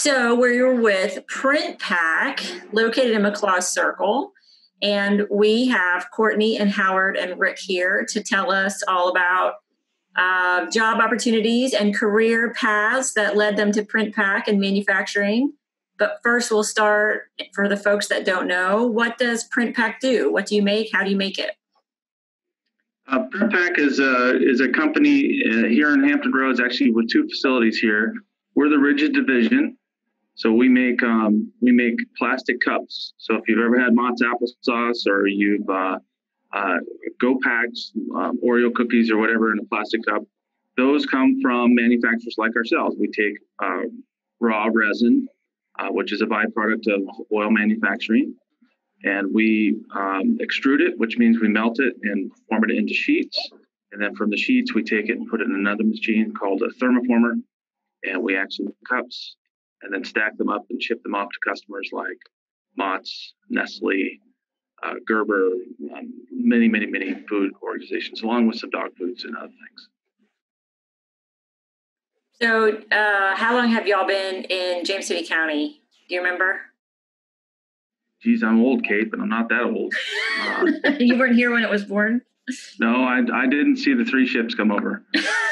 So we're with Printpack, located in McClaw Circle, and we have Courtney and Howard and Rick here to tell us all about job opportunities and career paths that led them to Printpack and manufacturing. But first, we'll start for the folks that don't know. What does Printpack do? What do you make? How do you make it? Printpack is a company here in Hampton Roads, actually with two facilities here. We're the rigid division, so we make plastic cups. So if you've ever had Mott's applesauce or you've Go Packs, Oreo cookies or whatever in a plastic cup, those come from manufacturers like ourselves. We take raw resin, which is a byproduct of oil manufacturing, and we extrude it, which means we melt it and form it into sheets. And then from the sheets, we take it and put it in another machine called a thermoformer, and we actually make cups and then stack them up and ship them off to customers like Mott's, Nestle, Gerber, many food organizations, along with some dog foods and other things. So how long have y'all been in James City County? Do you remember? Geez, I'm old, Kate, but I'm not that old. You weren't here when it was born? No, I didn't see the three ships come over.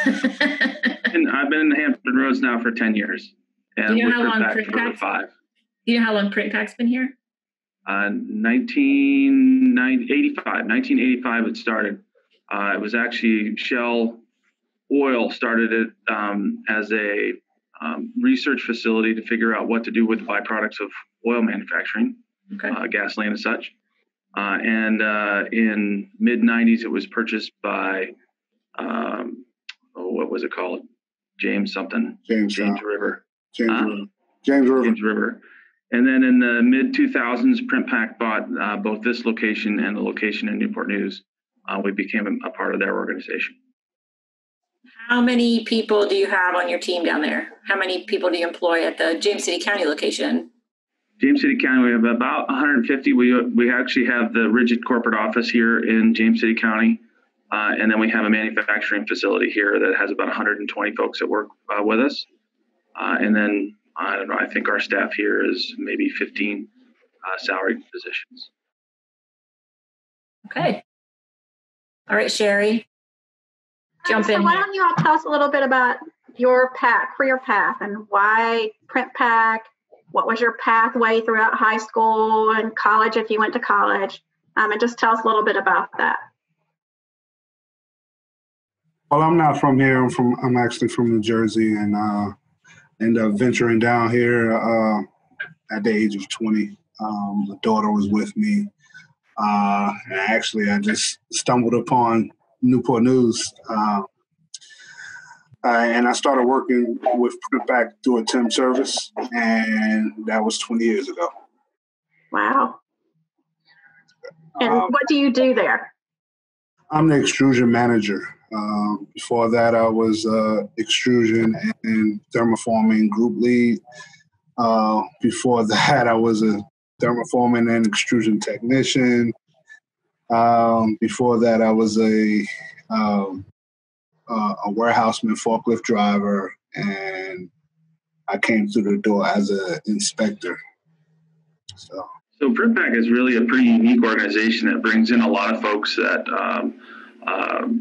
And I've been in the Hampton Roads now for 10 years. And do you know how long Printpack's 5. Do you know how long Printpack's been here? 1985 it started. It was actually Shell Oil started it as a research facility to figure out what to do with byproducts of oil manufacturing, gasoline and such. And in mid-90s, it was purchased by, what was it called? James River. James River. And then in the mid-2000s, Printpack bought both this location and the location in Newport News. We became a part of their organization. How many people do you have on your team down there? How many people do you employ at the James City County location? James City County, we have about 150. We actually have the rigid corporate office here in James City County. And then we have a manufacturing facility here that has about 120 folks that work with us. And then, I don't know, I think our staff here is maybe 15 salaried positions. Okay. All right, Sherry. Jump in. Why don't you all tell us a little bit about your career path, and why Printpack? What was your pathway throughout high school and college, if you went to college? And just tell us a little bit about that. Well, I'm not from here. I'm actually from New Jersey, and ended up venturing down here at the age of 20. My daughter was with me. And actually, I just stumbled upon Newport News. And I started working with Printpack through a temp service, and that was 20 years ago. Wow. And what do you do there? I'm the extrusion manager. Before that, I was extrusion and thermoforming group lead. Before that, I was a thermoforming and extrusion technician. Before that, I was a warehouseman, forklift driver, and I came through the door as an inspector. So Printpack is really a pretty unique organization that brings in a lot of folks that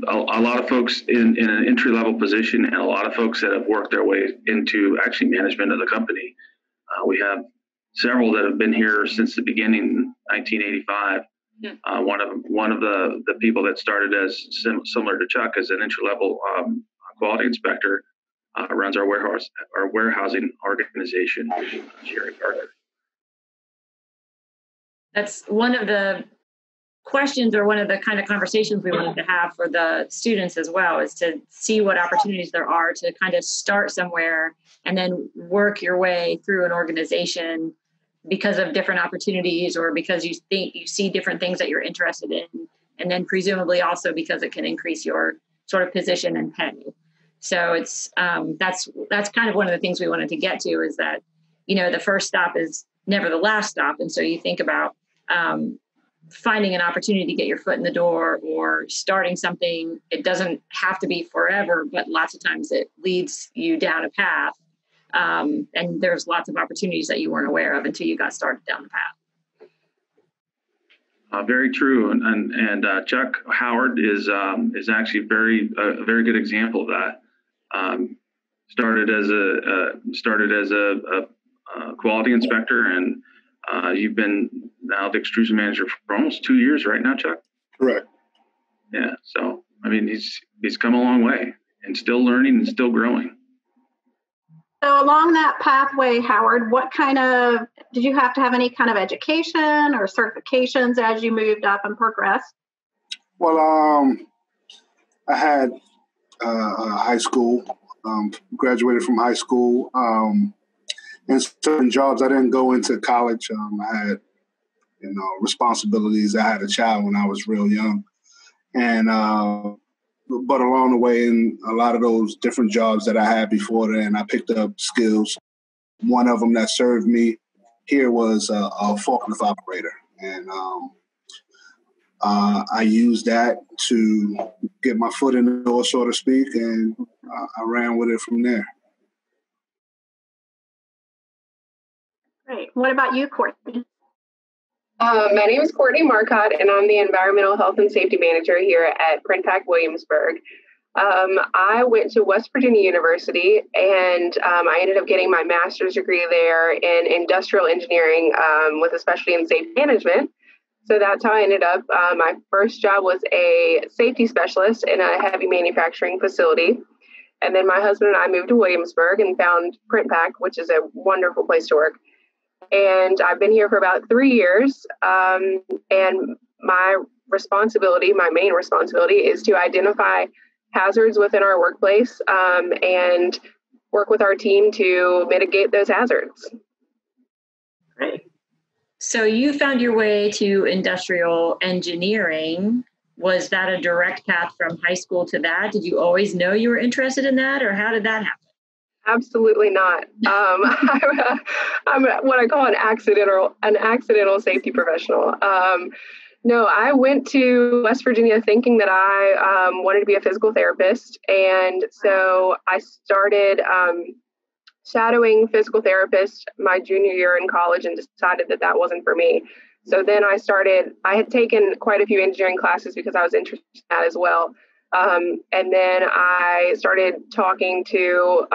a lot of folks in an entry-level position, and a lot of folks that have worked their way into actually management of the company. We have several that have been here since the beginning, 1985. Yeah. One of the people that started as similar to Chuck as an entry-level quality inspector runs our warehousing organization, Jerry Parker. That's one of the questions, or one of the kind of conversations we wanted to have for the students as well, is to see what opportunities there are to kind of start somewhere and then work your way through an organization because of different opportunities, or because you think you see different things that you're interested in, and then presumably also because it can increase your sort of position and pay. So it's that's kind of one of the things we wanted to get to, is that, you know, the first stop is never the last stop. And so you think about finding an opportunity to get your foot in the door or starting something. It doesn't have to be forever, but lots of times it leads you down a path And there's lots of opportunities that you weren't aware of until you got started down the path. Very true, and Chuck Howard is actually a very good example of that. Started as a quality inspector, and you've been now the extrusion manager for almost 2 years right now, Chuck. Correct. Yeah, so I mean he's come a long way and still learning and still growing. So along that pathway, Howard, did you have to have any kind of education or certifications as you moved up and progressed? Well, I had high school, graduated from high school, and certain jobs. I didn't go into college. I had, responsibilities. I had a child when I was real young, and but along the way, in a lot of those different jobs that I had before then, I picked up skills. One of them that served me here was a forklift operator, and I used that to get my foot in the door, so to speak, and I ran with it from there. Great. What about you, Courtney? My name is Courtney Marcotte, and I'm the Environmental Health and Safety Manager here at Printpack Williamsburg. I went to West Virginia University, and I ended up getting my master's degree there in industrial engineering with a specialty in safety management. So that's how I ended up. My first job was a safety specialist in a heavy manufacturing facility. And then my husband and I moved to Williamsburg and found Printpack, which is a wonderful place to work. And I've been here for about 3 years. And my main responsibility is to identify hazards within our workplace and work with our team to mitigate those hazards. Great. So you found your way to industrial engineering. Was that a direct path from high school to that? Did you always know you were interested in that, or how did that happen? Absolutely not. I'm what I call an accidental safety professional. No, I went to West Virginia thinking that I wanted to be a physical therapist. And so I started shadowing physical therapists my junior year in college and decided that wasn't for me. So then I had taken quite a few engineering classes because I was interested in that as well. And then I started talking to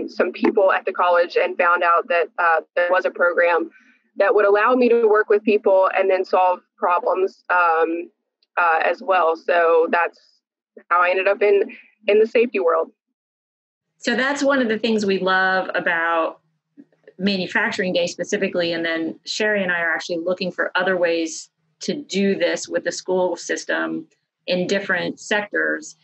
some people at the college and found out that there was a program that would allow me to work with people and then solve problems as well. So that's how I ended up in the safety world. So that's one of the things we love about Manufacturing Day specifically. And then Sherry and I are actually looking for other ways to do this with the school system in different sectors.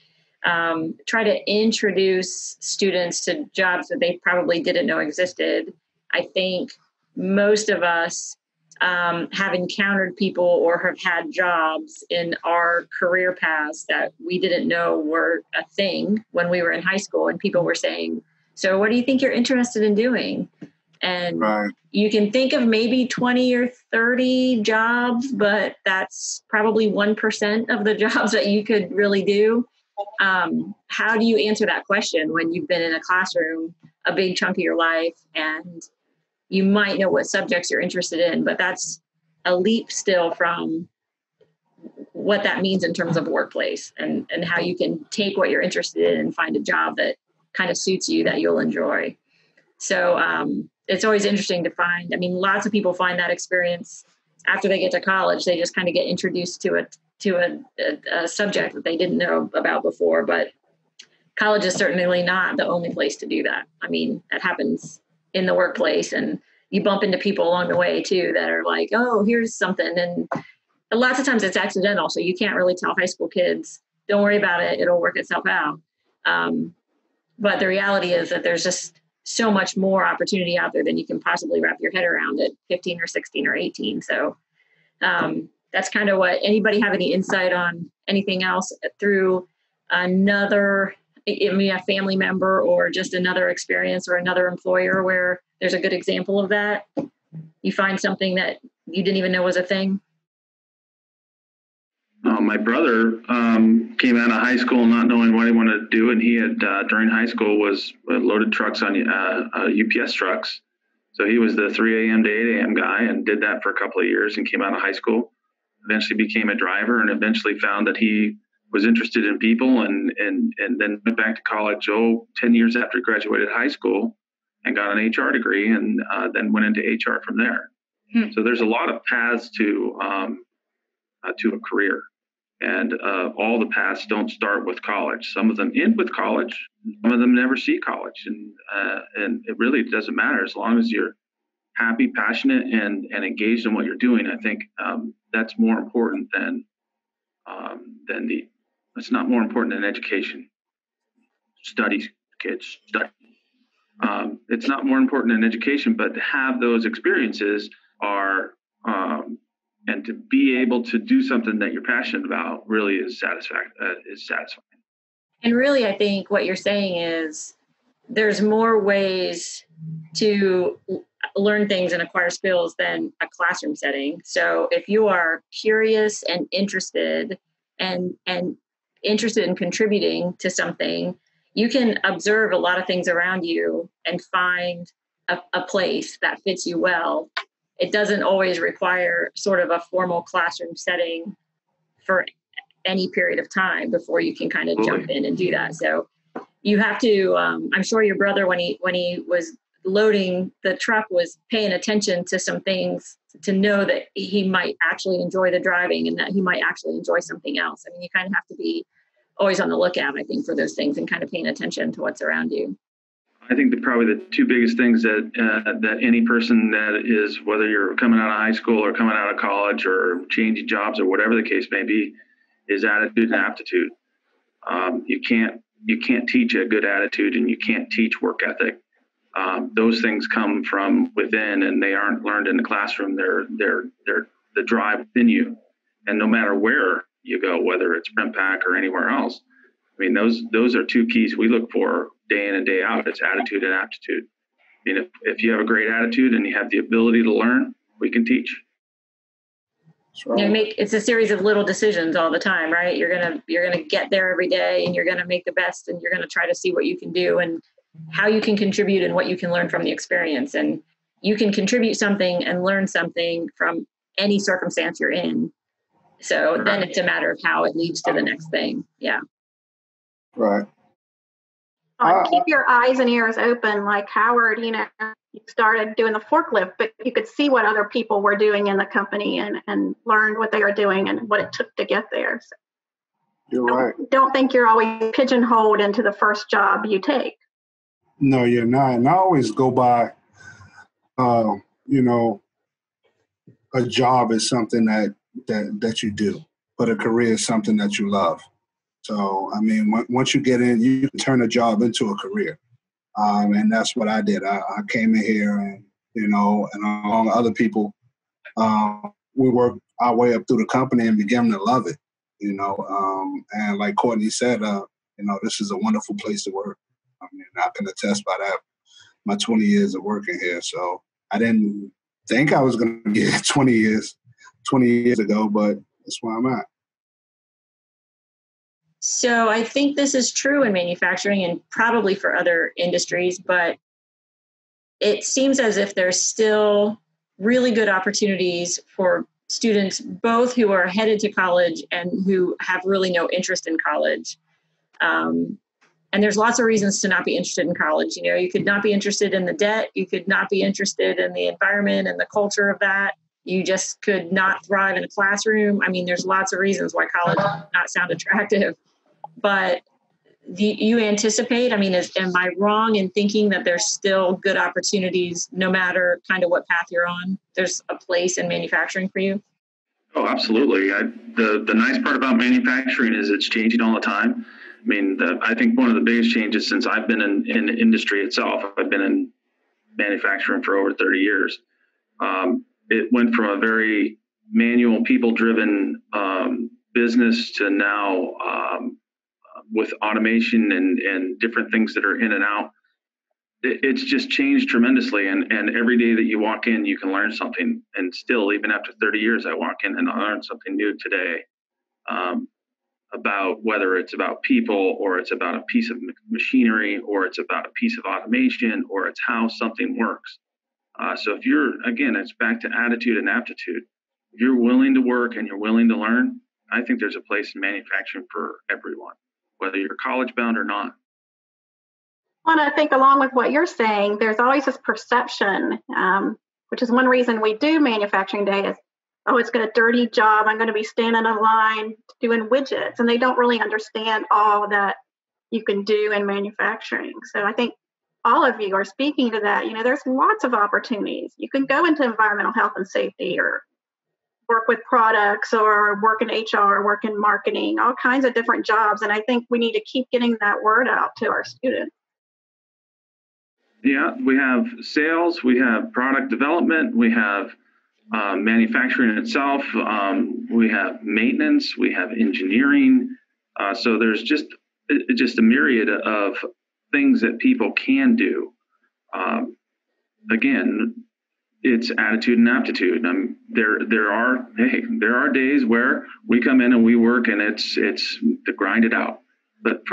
Try to introduce students to jobs that they probably didn't know existed. I think most of us have encountered people or have had jobs in our career paths that we didn't know were a thing when we were in high school, and people were saying, so what do you think you're interested in doing? And right. You can think of maybe 20 or 30 jobs, but that's probably 1% of the jobs that you could really do. How do you answer that question when you've been in a classroom a big chunk of your life and you might know what subjects you're interested in, but that's a leap still from what that means in terms of workplace and how you can take what you're interested in and find a job that kind of suits you that you'll enjoy. So it's always interesting to find. I mean, lots of people find that experience after they get to college. They just kind of get introduced to a subject that they didn't know about before. But college is certainly not the only place to do that. I mean, that happens in the workplace, and you bump into people along the way too that are like, oh, here's something. And lots of times it's accidental. So you can't really tell high school kids, don't worry about it. It'll work itself out. But the reality is that there's just so much more opportunity out there than you can possibly wrap your head around at 15 or 16 or 18. So that's kind of what. Anybody have any insight on anything else through a family member or just another experience or another employer where there's a good example of that? You find something that you didn't even know was a thing? My brother came out of high school not knowing what he wanted to do, and he had during high school was loaded trucks on UPS trucks. So he was the 3 a.m. to 8 a.m. guy and did that for a couple of years and came out of high school. Eventually became a driver and eventually found that he was interested in people and then went back to college 10 years after he graduated high school and got an HR degree and then went into HR from there. So there's a lot of paths to a career. And all the paths don't start with college. Some of them end with college. Some of them never see college. And it really doesn't matter as long as you're happy, passionate, and engaged in what you're doing. I think that's more important than it's not more important than education. Study, kids, study. It's not more important than education, but to have those experiences are and to be able to do something that you're passionate about really is satisfying. And really, I think what you're saying is there's more ways to learn things and acquire skills than a classroom setting. So if you are curious and interested and interested in contributing to something, you can observe a lot of things around you and find a place that fits you well. It doesn't always require sort of a formal classroom setting for any period of time before you can kind of jump in and do that. So you have to, I'm sure your brother, when he was loading the truck, was paying attention to some things to know that he might actually enjoy the driving and that he might actually enjoy something else. I mean, you kind of have to be always on the lookout, I think, for those things and kind of paying attention to what's around you. I think that probably the two biggest things that any person that is, whether you're coming out of high school or coming out of college or changing jobs or whatever the case may be, is attitude and aptitude. You can't teach a good attitude and you can't teach work ethic. Those things come from within and they aren't learned in the classroom. They're the drive within you. And no matter where you go, whether it's Printpack or anywhere else, I mean, those are two keys we look for day in and day out. It's attitude and aptitude. I mean, if you have a great attitude and you have the ability to learn, we can teach. It's a series of little decisions all the time, right? You're gonna get there every day, and you're gonna make the best, and you're gonna try to see what you can do and how you can contribute and what you can learn from the experience. And you can contribute something and learn something from any circumstance you're in. So then it's a matter of how it leads to the next thing. Yeah. Right. Keep your eyes and ears open, like Howard, you started doing the forklift, but you could see what other people were doing in the company and learned what they were doing and what it took to get there. So you're right. Don't think you're always pigeonholed into the first job you take. No, you're not. And I always go by, a job is something that you do, but a career is something that you love. So, I mean, once you get in, you can turn a job into a career. And that's what I did. I came in here and, and along other people, we worked our way up through the company and began to love it, and like Courtney said, this is a wonderful place to work. I mean, I can attest by that, my 20 years of working here. So I didn't think I was going to get 20 years ago, but that's where I'm at. So I think this is true in manufacturing and probably for other industries, but it seems as if there's still really good opportunities for students, both who are headed to college and who have really no interest in college. And there's lots of reasons to not be interested in college. You could not be interested in the debt. You could not be interested in the environment and the culture of that. You just could not thrive in a classroom. I mean, there's lots of reasons why college does not sound attractive. But you anticipate, I mean, am I wrong in thinking that there's still good opportunities no matter kind of what path you're on? There's a place in manufacturing for you? Oh, absolutely. The nice part about manufacturing is it's changing all the time. I mean, I think one of the biggest changes since I've been in the industry itself, I've been in manufacturing for over 30 years. It went from a very manual, people-driven business to now with automation and different things that are in and out. It's just changed tremendously. And every day that you walk in, you can learn something. And still, even after 30 years, I walk in and I learn something new today. about whether it's about people or it's about a piece of machinery or it's about a piece of automation or it's how something works. So if you're, again, it's back to attitude and aptitude. If you're willing to work and you're willing to learn, I think there's a place in manufacturing for everyone, whether you're college bound or not. Well, and I think along with what you're saying, there's always this perception, which is one reason we do manufacturing day is, oh, it's a dirty job. I'm going to be standing in a line doing widgets. And they don't really understand all that you can do in manufacturing. So I think all of you are speaking to that. There's lots of opportunities. You can go into environmental health and safety or work with products or work in HR, work in marketing, all kinds of different jobs. And I think we need to keep getting that word out to our students. Yeah, we have sales, we have product development, we have manufacturing itself, we have maintenance, we have engineering. So there's just a myriad of things that people can do. Again, it's attitude and aptitude. There are days where we come in and we work and it's to grind it out. But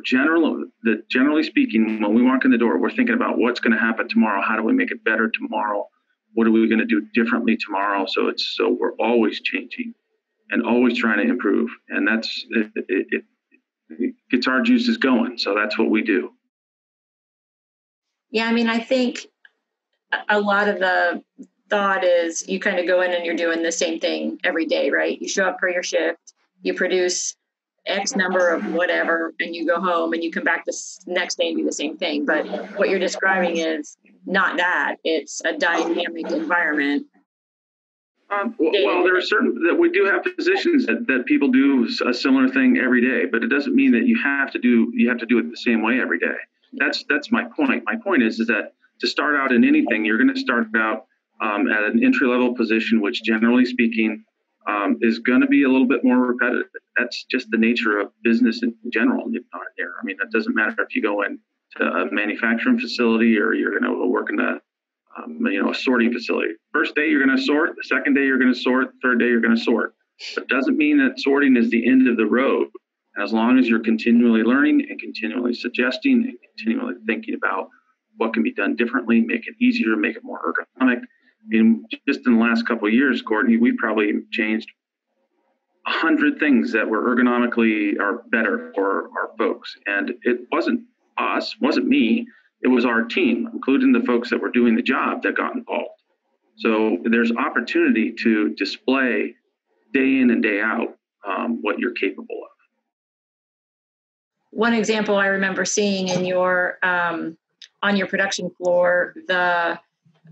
generally speaking, when we walk in the door, we're thinking about what's going to happen tomorrow. How do we make it better tomorrow? What are we going to do differently tomorrow? So we're always changing and always trying to improve. And that's it gets our juices going. So that's what we do. Yeah, I think a lot of the thought is you kind of go in and you're doing the same thing every day, right? You show up for your shift, you produce X number of whatever, and you go home and you come back the next day and do the same thing. But what you're describing is not that. It's a dynamic environment. Well, there are certain that we do have positions that people do a similar thing every day, but it doesn't mean that you have to do it the same way every day. That's my point. My point is that to start out in anything, you're going to start out at an entry-level position, which generally speaking is going to be a little bit more repetitive. That's just the nature of business in general. That doesn't matter if you go into a manufacturing facility or you're going to work in a sorting facility. First day you're going to sort, the second day you're going to sort, the third day you're going to sort. But it doesn't mean that sorting is the end of the road. As long as you're continually learning and continually suggesting and continually thinking about what can be done differently, make it easier, make it more ergonomic. Just in the last couple of years, Courtney, we probably changed 100 things that were ergonomically are better for our folks. And it wasn't us, wasn't me. It was our team, including the folks that were doing the job, that got involved. So there's opportunity to display day in and day out what you're capable of. One example I remember seeing in your on your production floor,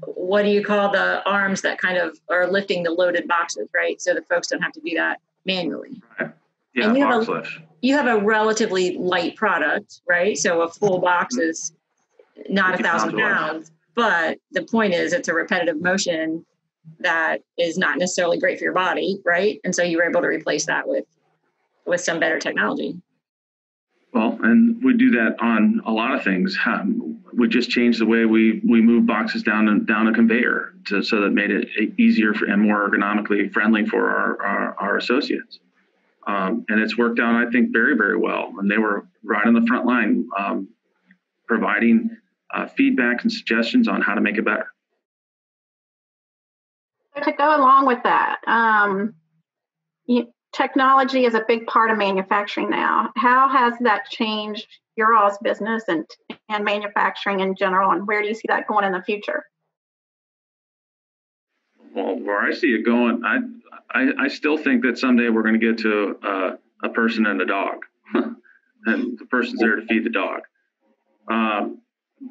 what do you call the arms that kind of are lifting the loaded boxes, right? So the folks don't have to do that manually. Right. Yeah, box lift. You have a relatively light product, right? So a full box is not 1,000 pounds, but the point is it's a repetitive motion that is not necessarily great for your body, right? And so you were able to replace that with some better technology. Well, and we do that on a lot of things. We just changed the way we move boxes down a conveyor so that made it easier and more ergonomically friendly for our associates. And it's worked out, I think, very, very well. And they were right on the front line, providing feedback and suggestions on how to make it better. So to go along with that, technology is a big part of manufacturing now. How has that changed your all's business and manufacturing in general, and where do you see that going in the future? Well, where I see it going, I still think that someday we're going to get to a person and a dog, and the person's there to feed the dog.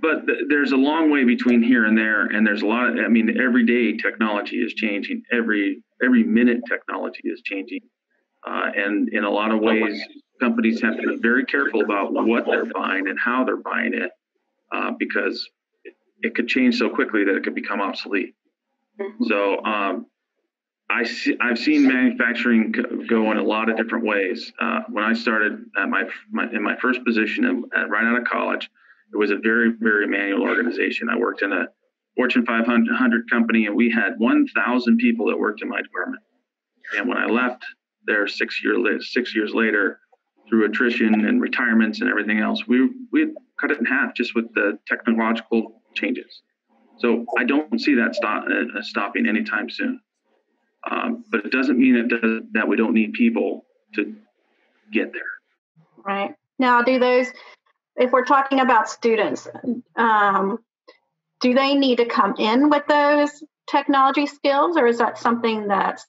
But there's a long way between here and there, and there's a lot of, every day technology is changing. Every minute technology is changing. And in a lot of ways, companies have to be very careful about what they're buying and how they're buying it, because it could change so quickly that it could become obsolete. So I've seen manufacturing go in a lot of different ways. When I started at in my first position right out of college, it was a very, very manual organization. I worked in a Fortune 500 company, and we had 1,000 people that worked in my department. And when I left there 6 years later through attrition and retirements and everything else. We cut it in half just with the technological changes. So I don't see that stopping anytime soon. But it doesn't mean that we don't need people to get there. Right. Now, if we're talking about students, do they need to come in with those technology skills, or is that something that's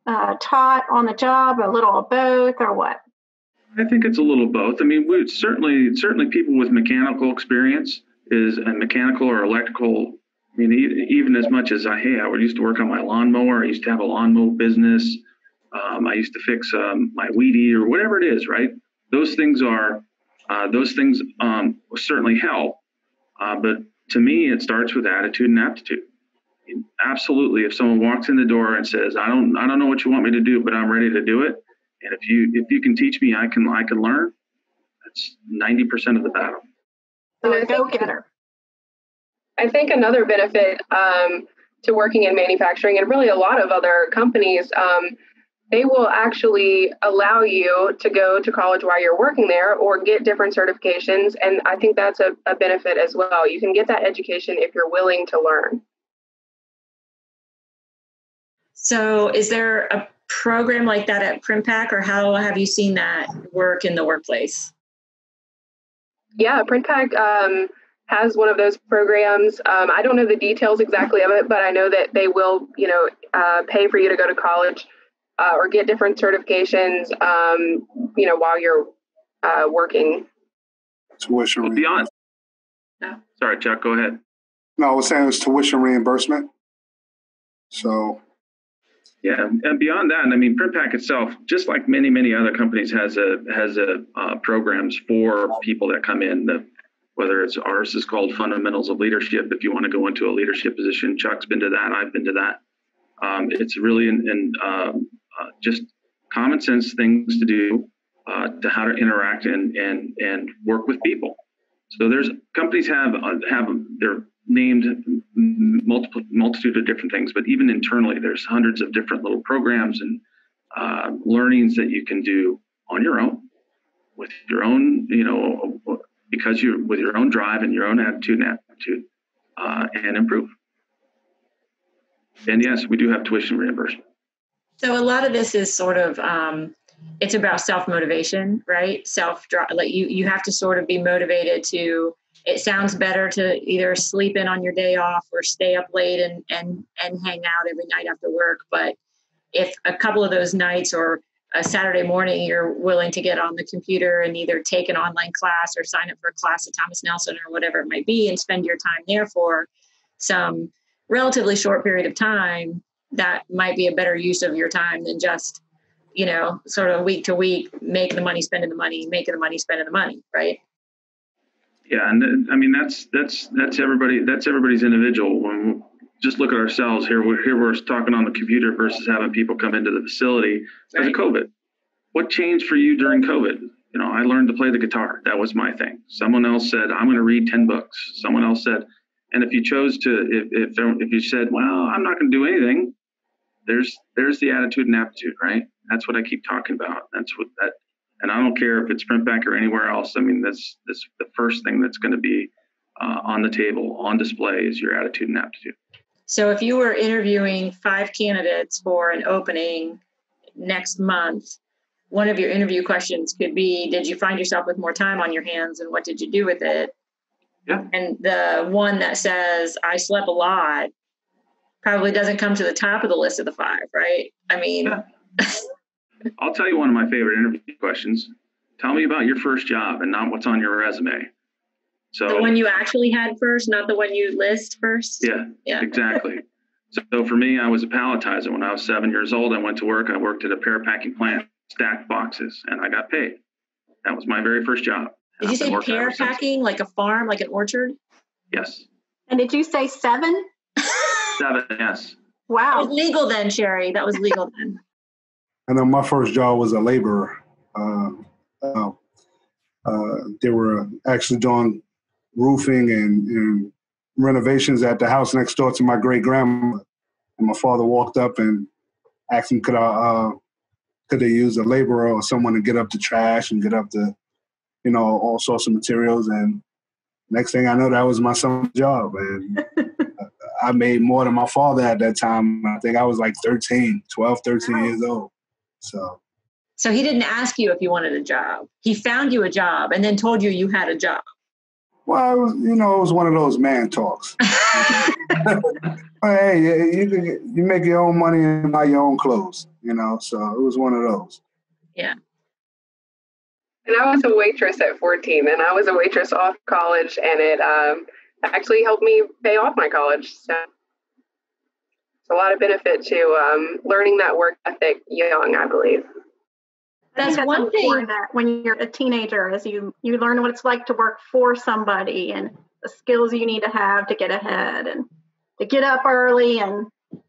taught on the job, a little of both, or what? I think it's a little of both. I mean, we certainly people with mechanical experience is a mechanical or electrical. I mean, even as much as I used to work on my lawnmower. I used to have a lawnmower business. I used to fix my weed eater, whatever it is, right? Those things certainly help. But to me, it starts with attitude and aptitude. Absolutely. If someone walks in the door and says, I don't know what you want me to do, but I'm ready to do it. And if you can teach me, I can learn. That's 90% of the battle. So go getter. I think another benefit to working in manufacturing, and really a lot of other companies, they will actually allow you to go to college while you're working there or get different certifications. And I think that's a benefit as well. You can get that education if you're willing to learn. So is there a program like that at Printpack, or how have you seen that work in the workplace? Yeah, Printpack has one of those programs. I don't know the details exactly of it, but I know that they will, pay for you to go to college or get different certifications, while you're working. Tuition. Beyond. No. Sorry, Chuck, go ahead. No, I was saying it's tuition reimbursement. So. Yeah, and beyond that, I mean, Printpack itself, just like many other companies, has programs for people that come in. Whether it's ours is called Fundamentals of Leadership. If you want to go into a leadership position, Chuck's been to that. I've been to that. It's really just common sense things to do to how to interact and work with people. So there's companies have they're named multitude of different things, but even internally, there's hundreds of different little programs and learnings that you can do on your own with your own, because you're with your own drive and your own attitude and improve. And yes, we do have tuition reimbursement. So a lot of this is sort of, it's about self-motivation, right? Like you have to sort of be motivated to, it sounds better to either sleep in on your day off or stay up late and hang out every night after work. But if a couple of those nights or a Saturday morning, you're willing to get on the computer and either take an online class or sign up for a class at Thomas Nelson or whatever it might be and spend your time there for some relatively short period of time, that might be a better use of your time than just, sort of week to week, making the money, spending the money, right? Yeah, and I mean that's everybody. That's everybody's individual. When we just look at ourselves here. We're talking on the computer versus having people come into the facility because of COVID. What changed for you during COVID? I learned to play the guitar. That was my thing. Someone else said, I'm going to read 10 books. Someone else said, and if you chose to, if you said, well, I'm not going to do anything, there's the attitude and aptitude, right? That's what I keep talking about. And I don't care if it's Printpack or anywhere else. I mean, that's the first thing that's going to be on the table, on display, is your attitude and aptitude. So if you were interviewing 5 candidates for an opening next month, one of your interview questions could be, did you find yourself with more time on your hands and what did you do with it? Yeah. And the one that says, I slept a lot, probably doesn't come to the top of the list of the 5, right? I mean... Yeah. I'll tell you one of my favorite interview questions. Tell me about your first job and not what's on your resume. So the one you actually had first, not the one you list first? Yeah. Exactly. So for me, I was a palletizer. When I was 7 years old, I went to work. I worked at a pear-packing plant, stacked boxes, and I got paid. That was my very first job. Did you say pear-packing, like a farm, like an orchard? Yes. And did you say 7? 7, yes. Wow. That was legal then, Sherry. That was legal then. I know my first job was a laborer. They were actually doing roofing and renovations at the house next door to my great grandma. And my father walked up and asked him, could I could they use a laborer or someone to get up the trash and get up the, all sorts of materials. And next thing I know, that was my son's job. And I made more than my father at that time. I think I was like 13 years old. So he didn't ask you if you wanted a job. He found you a job and then told you had a job. Well, it was one of those man talks. Hey, you make your own money and buy your own clothes, so it was one of those. Yeah. And I was a waitress at 14, and I was a waitress off college, and it actually helped me pay off my college. So it's a lot of benefit to learning that work ethic young, I believe. That's one thing that when you're a teenager is you learn what it's like to work for somebody and the skills you need to have to get ahead and to get up early and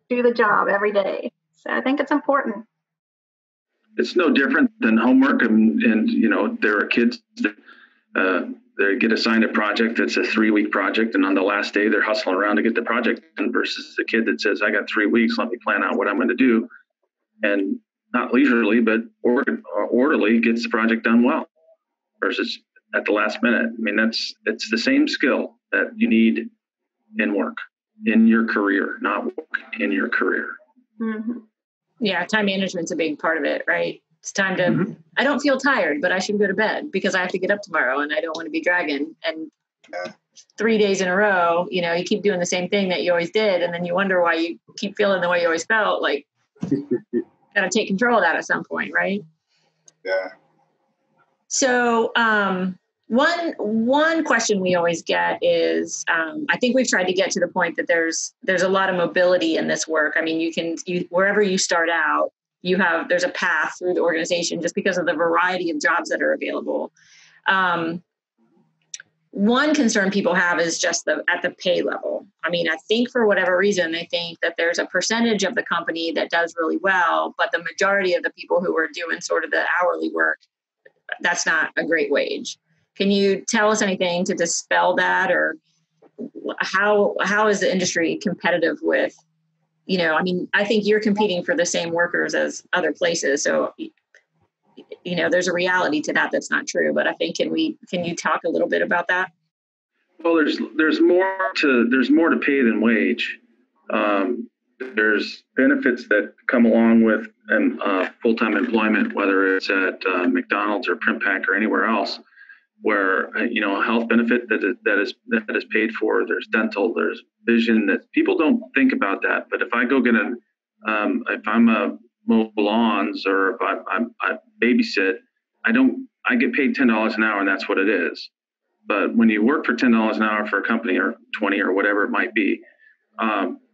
do the job every day. So I think it's important. It's no different than homework, and there are kids that they get assigned a project that's a 3-week project, and on the last day they're hustling around to get the project done, versus the kid that says, I got 3 weeks, let me plan out what I'm going to do, and not leisurely but orderly gets the project done well, versus at the last minute. I mean, it's the same skill that you need in work, in your career, not work, in your career. Mm-hmm. Yeah, time management's a big part of it, right? It's time to, I don't feel tired, but I should go to bed because I have to get up tomorrow and I don't want to be dragging. And 3 days in a row, you keep doing the same thing that you always did. And then you wonder why you keep feeling the way you always felt. Like, got to take control of that at some point, right? Yeah. So one question we always get is, I think we've tried to get to the point that there's a lot of mobility in this work. I mean, you wherever you start out, there's a path through the organization just because of the variety of jobs that are available. One concern people have is just at the pay level. I mean, I think for whatever reason, they think that there's a percentage of the company that does really well, but the majority of the people who are doing sort of the hourly work, that's not a great wage. Can you tell us anything to dispel that, or how is the industry competitive with, I mean, I think you're competing for the same workers as other places. So, there's a reality to that that's not true, but I think, can you talk a little bit about that? Well, there's more to pay than wage. There's benefits that come along with full-time employment, whether it's at McDonald's or Printpack or anywhere else, where a health benefit that is paid for. There's dental, there's vision, that people don't think about that. But if I go get if I'm a mow lawns, or if I babysit, I get paid $10 an hour, and that's what it is. But when you work for $10 an hour for a company, or 20 or whatever it might be,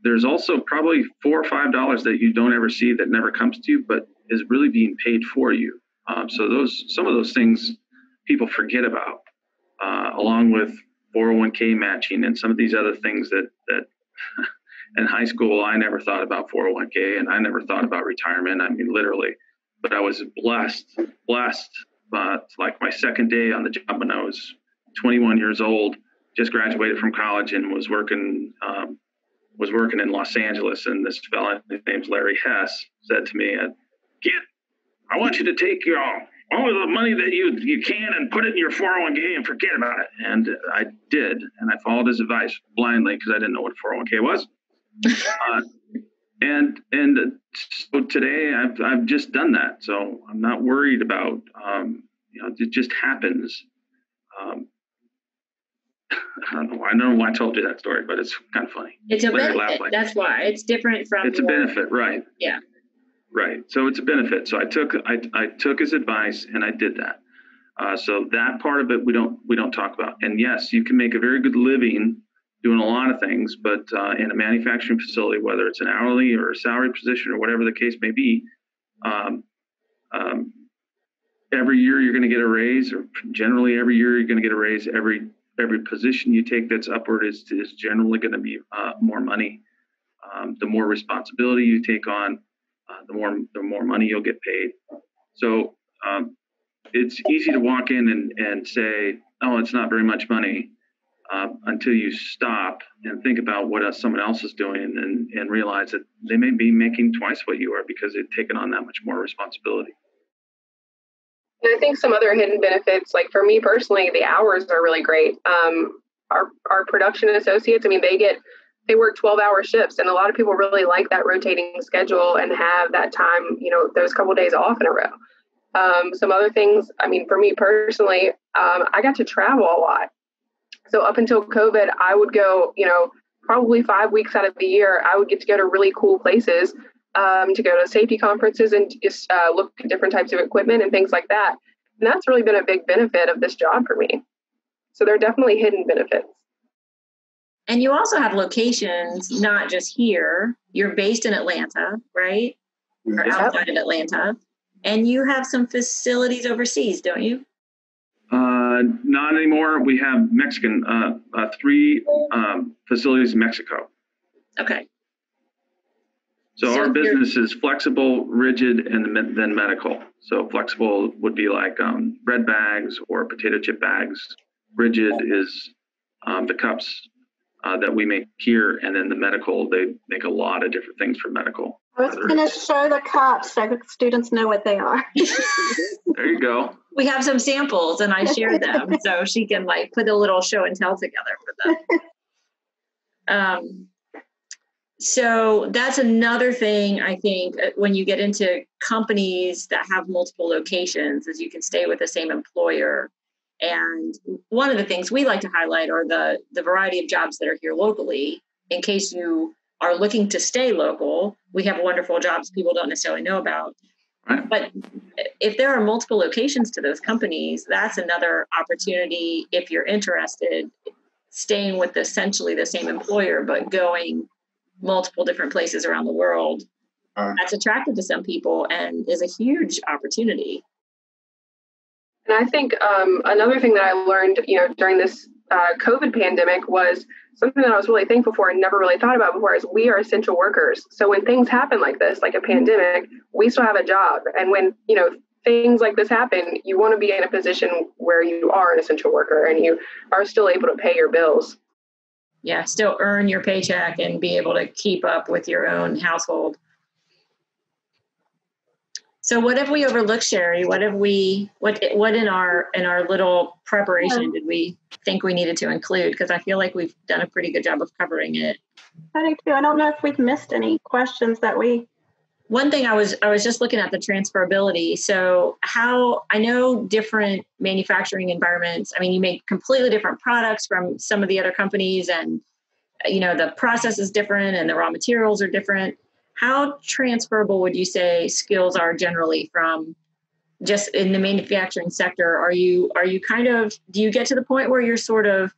there's also probably $4 or $5 that you don't ever see, that never comes to you, but is really being paid for you. So some of those things people forget about, along with 401k matching and some of these other things that in high school, I never thought about 401k, and I never thought about retirement. I mean, literally, but I was blessed, like my second day on the job when I was 21 years old, just graduated from college and was working in Los Angeles. And this fella, his name's Larry Hess, said to me, "Kid, I want you to take all of the money that you can and put it in your 401k and forget about it." And I did, and I followed his advice blindly because I didn't know what 401k was. And so today I've just done that. So I'm not worried about it just happens. I don't know why I told you that story, but it's kind of funny. It's a benefit. That's why it's different from. It's a benefit, right? Yeah. Right. So it's a benefit. So I took his advice and I did that. So that part of it we don't talk about. And yes, you can make a very good living doing a lot of things, but in a manufacturing facility, whether it's an hourly or a salary position or whatever the case may be, every year you're going to get a raise, or generally every year you're going to get a raise. Every position you take that's upward is generally going to be more money. The more responsibility you take on, the more money you'll get paid. So it's easy to walk in and say, "Oh, it's not very much money." until you stop and think about what someone else is doing and realize that they may be making twice what you are because they've taken on that much more responsibility. And I think some other hidden benefits, like for me personally, the hours are really great. Our production associates, I mean, they work 12-hour shifts, and a lot of people really like that rotating schedule and have that time, those couple of days off in a row. Some other things, I mean, for me personally, I got to travel a lot. So up until COVID, I would go, probably 5 weeks out of the year, I would get to go to really cool places, to go to safety conferences and just look at different types of equipment and things like that. And that's really been a big benefit of this job for me. So there are definitely hidden benefits. And you also have locations, not just here. You're based in Atlanta, right? Or outside of Atlanta. And you have some facilities overseas, don't you? Not anymore. We have Mexican, 3 facilities in Mexico. Okay. So our business is flexible, rigid, and then medical. So flexible would be like bread bags or potato chip bags. Rigid is the cups that we make here, and then the medical, they make a lot of different things for medical. I was going to show the cups so the students know what they are. There you go. We have some samples, and I shared them, so she can put a little show and tell together for them. So that's another thing, I think, when you get into companies that have multiple locations, is you can stay with the same employer. And one of the things we like to highlight are the variety of jobs that are here locally. In case you are looking to stay local, we have wonderful jobs people don't necessarily know about. Right. But if there are multiple locations to those companies, that's another opportunity if you're interested, staying with essentially the same employer, but going multiple different places around the world. That's attractive to some people and is a huge opportunity. And I think another thing that I learned, during this COVID pandemic was something that I was really thankful for and never really thought about before, is we are essential workers. So when things happen like this, like a pandemic, we still have a job. And when, things like this happen, you want to be in a position where you are an essential worker and you are still able to pay your bills. Yeah, still earn your paycheck and be able to keep up with your own household. So what have we overlooked, Sherry? What in our little preparation did we think we needed to include? Because I feel like we've done a pretty good job of covering it. I do too. I don't know if we've missed any questions that we. One thing I was just looking at the transferability. So how I know different manufacturing environments. I mean, you make completely different products from some of the other companies, and the process is different and the raw materials are different. How transferable would you say skills are generally from just in the manufacturing sector? Are you do you get to the point where you're sort of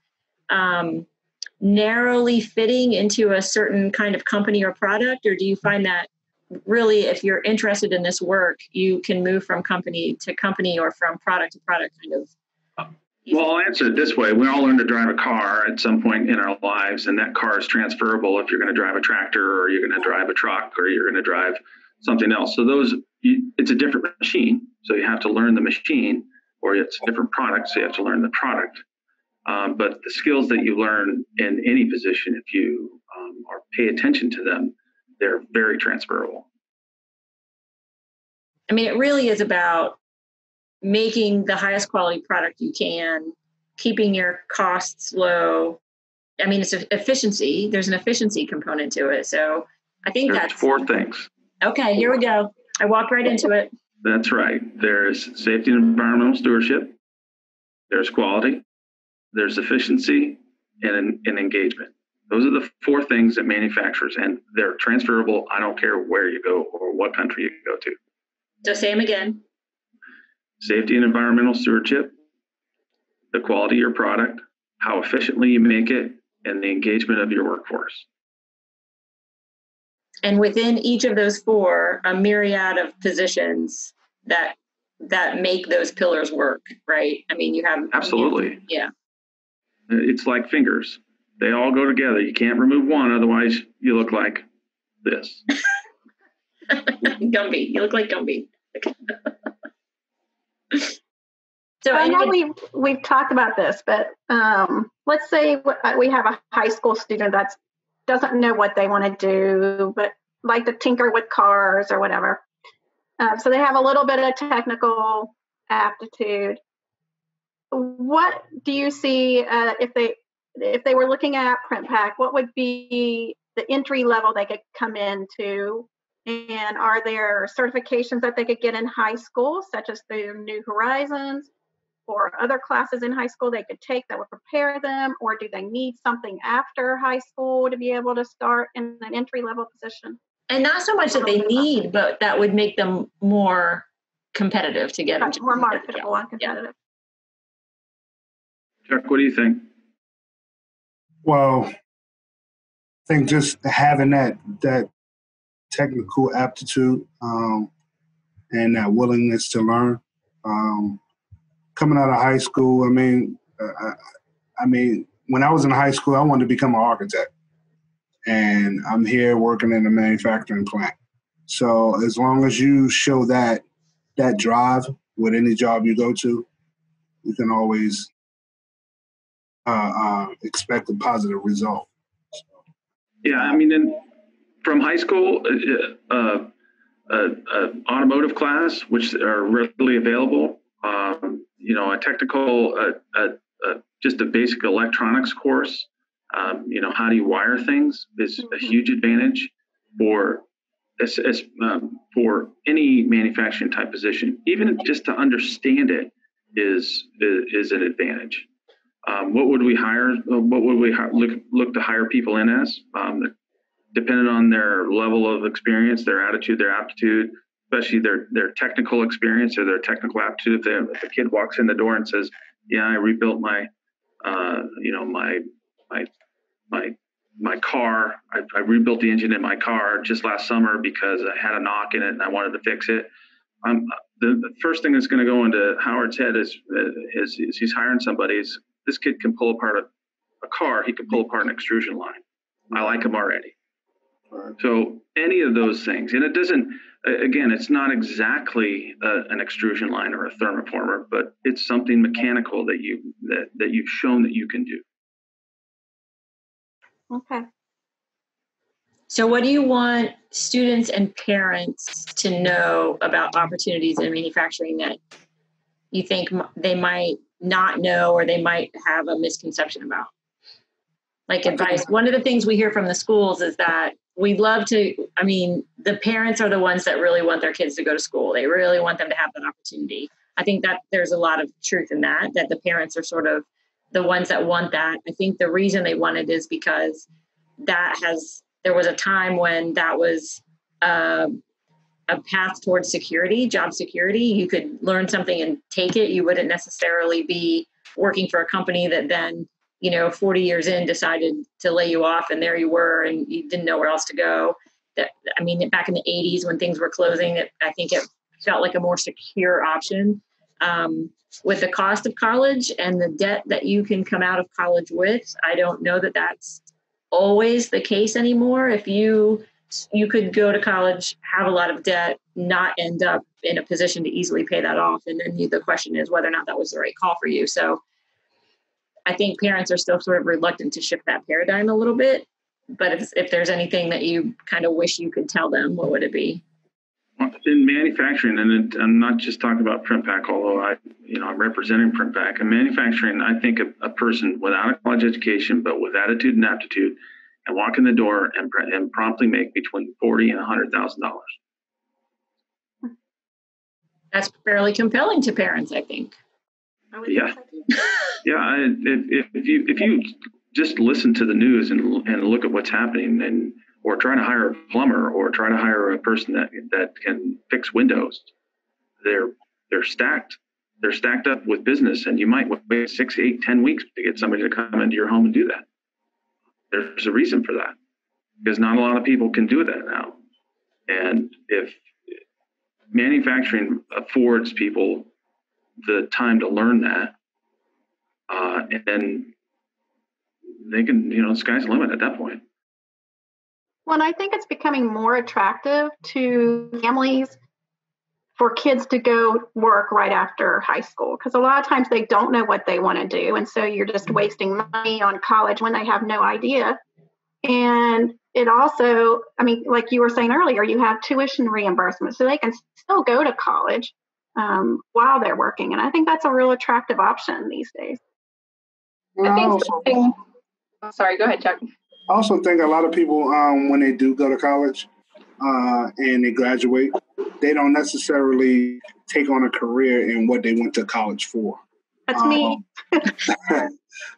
narrowly fitting into a certain kind of company or product, or do you find that really, if you're interested in this work, you can move from company to company or from product to product kind of? Well, I'll answer it this way. We all learn to drive a car at some point in our lives, and that car is transferable if you're going to drive a tractor or you're going to drive a truck or you're going to drive something else. So it's a different machine. So you have to learn the machine, or it's a different product. So you have to learn the product. But the skills that you learn in any position, if you or pay attention to them, they're very transferable. I mean, it really is about making the highest quality product you can, keeping your costs low. I mean, it's efficiency. There's an efficiency component to it. So I think There's 4 things. Okay, here we go. I walked right into it. That's right. There's safety and environmental stewardship. There's quality. There's efficiency and engagement. Those are the 4 things that manufacturers, and they're transferable. I don't care where you go or what country you go to. So say them again. Safety and environmental stewardship, the quality of your product, how efficiently you make it, and the engagement of your workforce. And within each of those 4, a myriad of positions that make those pillars work, right? I mean, you have... Absolutely. Yeah. It's like fingers. They all go together. You can't remove one, otherwise you look like this. Gumby. You look like Gumby. So I know we've talked about this, but let's say we have a high school student that doesn't know what they want to do, but like to tinker with cars or whatever. So they have a little bit of technical aptitude. What do you see if they were looking at Printpack? What would be the entry level they could come into? And are there certifications that they could get in high school, such as the New Horizons, or other classes in high school they could take that would prepare them? Or do they need something after high school to be able to start in an entry level position? And not so much that they need, but that would make them more competitive to get into more marketable and competitive. Chuck, what do you think? Well, I think just having that technical aptitude and that willingness to learn. Coming out of high school, I mean, when I was in high school, I wanted to become an architect, and I'm here working in a manufacturing plant. So as long as you show that drive with any job you go to, you can always expect a positive result. Yeah, I mean, from high school, automotive class, which are readily available. A technical, just a basic electronics course. How do you wire things is a huge advantage for any manufacturing type position. Even just to understand it is an advantage. What would we hire? What would we look to hire people in as? Depending on their level of experience, their attitude, their aptitude, especially their technical experience or their technical aptitude. If a kid walks in the door and says, "Yeah, I rebuilt my car. I rebuilt the engine in my car just last summer because I had a knock in it and I wanted to fix it." The first thing that's going to go into Howard's head is he's hiring somebody. Is this kid can pull apart a car? He can pull apart an extrusion line. I like him already. So any of those things, and it doesn't. Again, it's not exactly an extrusion line or a thermoformer, but it's something mechanical that you've shown that you can do. Okay. So what do you want students and parents to know about opportunities in manufacturing that you think they might not know or they might have a misconception about? Like advice. One of the things we hear from the schools is that we'd love to, the parents are the ones that really want their kids to go to school. They really want them to have that opportunity. I think that there's a lot of truth in that the parents are sort of the ones that want that. I think the reason they want it is because there was a time when that was a path towards security, job security. You could learn something and take it. You wouldn't necessarily be working for a company that then, 40 years in decided to lay you off, and there you were and you didn't know where else to go. Back in the 80s when things were closing, I think it felt like a more secure option. With the cost of college and the debt that you can come out of college with, I don't know that that's always the case anymore. If you could go to college, have a lot of debt, not end up in a position to easily pay that off. And then the question is whether or not that was the right call for you. So I think parents are still sort of reluctant to shift that paradigm a little bit. But if there's anything that you kind of wish you could tell them, what would it be? In manufacturing, and I'm not just talking about Printpack, although I'm representing Printpack. In manufacturing, I think a person without a college education, but with attitude and aptitude, and walk in the door and promptly make between $40,000 and $100,000. That's fairly compelling to parents, I think. Yeah, yeah. If you just listen to the news and look at what's happening, or try to hire a plumber, or try to hire a person that can fix windows, they're stacked. They're stacked up with business, and you might wait 6, 8, 10 weeks to get somebody to come into your home and do that. There's a reason for that, because not a lot of people can do that now. And if manufacturing affords people the time to learn that, and then they can, the sky's the limit at that point. Well, and I think it's becoming more attractive to families for kids to go work right after high school, because a lot of times they don't know what they want to do. And so you're just wasting money on college when they have no idea. And it also, I mean, like you were saying earlier, you have tuition reimbursement, so they can still go to college while they're working. And I think that's a real attractive option these days. I think something, sorry, go ahead, Chuck. I also think a lot of people, when they do go to college and they graduate, they don't necessarily take on a career in what they went to college for. That's me.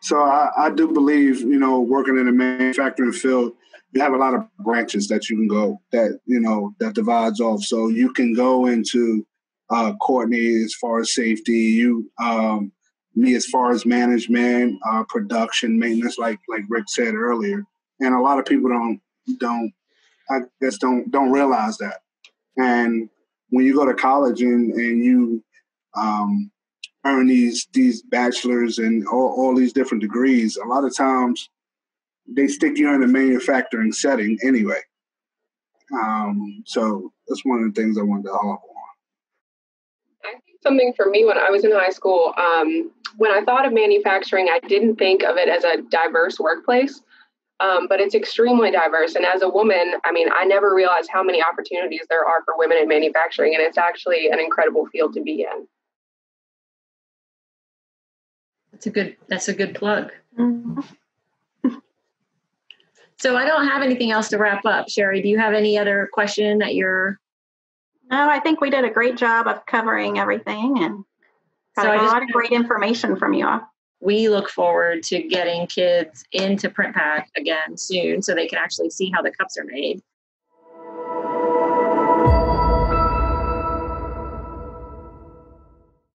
So I do believe, you know, working in the manufacturing field, you have a lot of branches that you can go that, you know, that divides off. So you can go into Courtney as far as safety, me as far as management, production, maintenance, like Rick said earlier. And a lot of people don't realize that. And when you go to college and you earn these bachelors and all these different degrees, a lot of times they stick you in a manufacturing setting anyway. So that's one of the things I wanted to harp on. I think something for me when I was in high school, when I thought of manufacturing, I didn't think of it as a diverse workplace, but it's extremely diverse. And as a woman, I mean, I never realized how many opportunities there are for women in manufacturing, and it's actually an incredible field to be in. That's a good plug. Mm-hmm. So I don't have anything else to wrap up. Sherry, do you have any other question that you're? No, I think we did a great job of covering everything and got a lot of great information from you all. We look forward to getting kids into Printpack again soon so they can actually see how the cups are made.